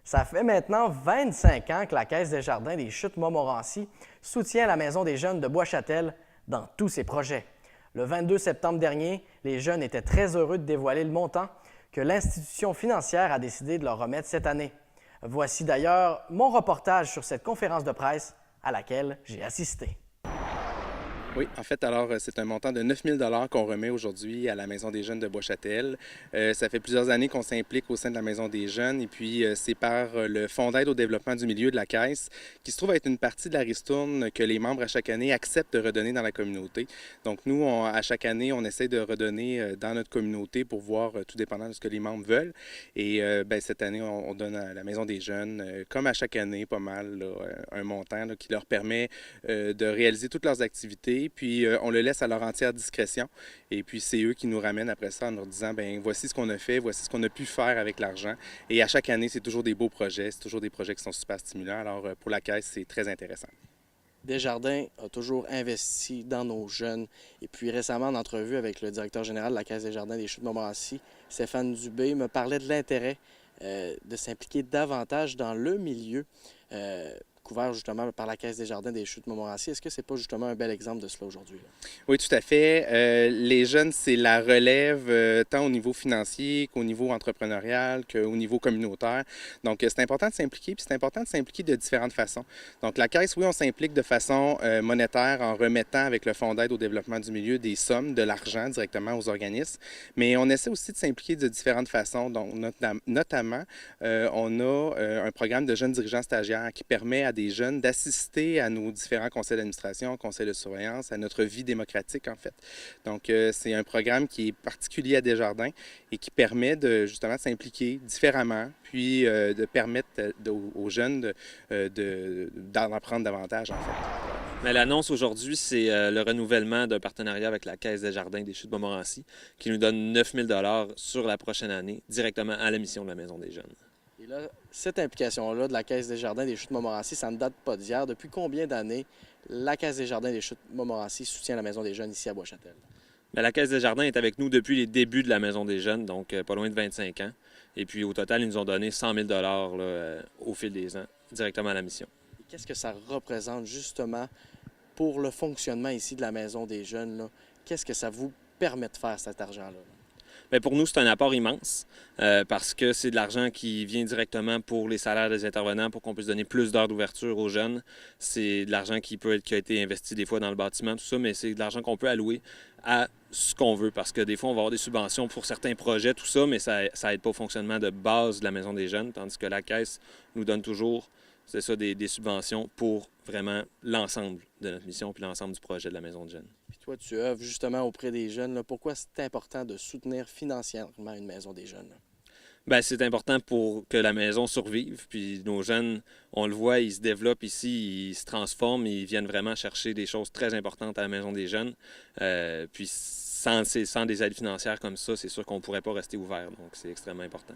Ça fait maintenant 25 ans que la Caisse des Jardins des Chutes Montmorency soutient la Maison des jeunes de Bois-Châtel dans tous ses projets. Le 22 septembre dernier, les jeunes étaient très heureux de dévoiler le montant que l'institution financière a décidé de leur remettre cette année. Voici d'ailleurs mon reportage sur cette conférence de presse à laquelle j'ai assisté. Oui, en fait, alors c'est un montant de 9 000 $ qu'on remet aujourd'hui à la Maison des jeunes de Bois-Châtel. Ça fait plusieurs années qu'on s'implique au sein de la Maison des jeunes et puis c'est par le Fonds d'aide au développement du milieu de la Caisse qui se trouve être une partie de la ristourne que les membres à chaque année acceptent de redonner dans la communauté. Donc nous, à chaque année, on essaie de redonner dans notre communauté pour voir, tout dépendant de ce que les membres veulent. Et cette année, on donne à la Maison des jeunes, comme à chaque année, pas mal, là, un montant là, qui leur permet de réaliser toutes leurs activités. Puis on le laisse à leur entière discrétion. Et puis c'est eux qui nous ramènent après ça en nous disant, bien, voici ce qu'on a fait, voici ce qu'on a pu faire avec l'argent. Et à chaque année, c'est toujours des beaux projets, c'est toujours des projets qui sont super stimulants. Alors pour la Caisse, c'est très intéressant. Desjardins a toujours investi dans nos jeunes. Et puis récemment, en entrevue avec le directeur général de la Caisse des Jardins des Chutes-Montmorency, Stéphane Dubé, me parlait de l'intérêt de s'impliquer davantage dans le milieu couvert justement par la Caisse des Jardins des Chutes-Montmorency. Est-ce que c'est pas justement un bel exemple de cela aujourd'hui? Oui, tout à fait. Les jeunes, c'est la relève tant au niveau financier qu'au niveau entrepreneurial qu'au niveau communautaire. Donc, c'est important de s'impliquer, puis c'est important de s'impliquer de différentes façons. Donc, la Caisse, oui, on s'implique de façon monétaire en remettant avec le Fonds d'aide au développement du milieu des sommes, de l'argent directement aux organismes, mais on essaie aussi de s'impliquer de différentes façons. Donc, notamment, on a un programme de jeunes dirigeants stagiaires qui permet à des jeunes d'assister à nos différents conseils d'administration, conseils de surveillance, à notre vie démocratique, en fait. Donc, c'est un programme qui est particulier à Desjardins et qui permet de, justement, de s'impliquer différemment, puis de permettre aux jeunes d'en apprendre davantage, en fait. Mais l'annonce aujourd'hui, c'est le renouvellement d'un partenariat avec la Caisse des Jardins des Chutes-Montmorency qui nous donne 9 000 $ sur la prochaine année, directement à la mission de la Maison des jeunes. Et là, cette implication-là de la Caisse des Jardins des Chutes-Montmorency, ça ne date pas d'hier. Depuis combien d'années la Caisse des Jardins des Chutes-Montmorency soutient la Maison des jeunes ici à Bois-Châtel? Bien, la Caisse des Jardins est avec nous depuis les débuts de la Maison des jeunes, donc pas loin de 25 ans. Et puis au total, ils nous ont donné 100 000 $ au fil des ans, directement à la mission. Qu'est-ce que ça représente justement pour le fonctionnement ici de la Maison des jeunes, là? Qu'est-ce que ça vous permet de faire, cet argent-là? Bien, pour nous, c'est un apport immense parce que c'est de l'argent qui vient directement pour les salaires des intervenants pour qu'on puisse donner plus d'heures d'ouverture aux jeunes. C'est de l'argent qui a été investi des fois dans le bâtiment, tout ça, mais c'est de l'argent qu'on peut allouer à ce qu'on veut parce que des fois, on va avoir des subventions pour certains projets, tout ça, mais ça n'aide pas au fonctionnement de base de la Maison des jeunes, tandis que la Caisse nous donne toujours, c'est ça, des subventions pour vraiment l'ensemble de notre mission puis l'ensemble du projet de la Maison de jeunes. Puis toi, tu œuvres justement auprès des jeunes, là. Pourquoi c'est important de soutenir financièrement une Maison des jeunes, là? Bien, c'est important pour que la maison survive. Puis nos jeunes, on le voit, ils se développent ici, ils se transforment, ils viennent vraiment chercher des choses très importantes à la Maison des jeunes. Puis sans des aides financières comme ça, c'est sûr qu'on ne pourrait pas rester ouvert. Donc, c'est extrêmement important.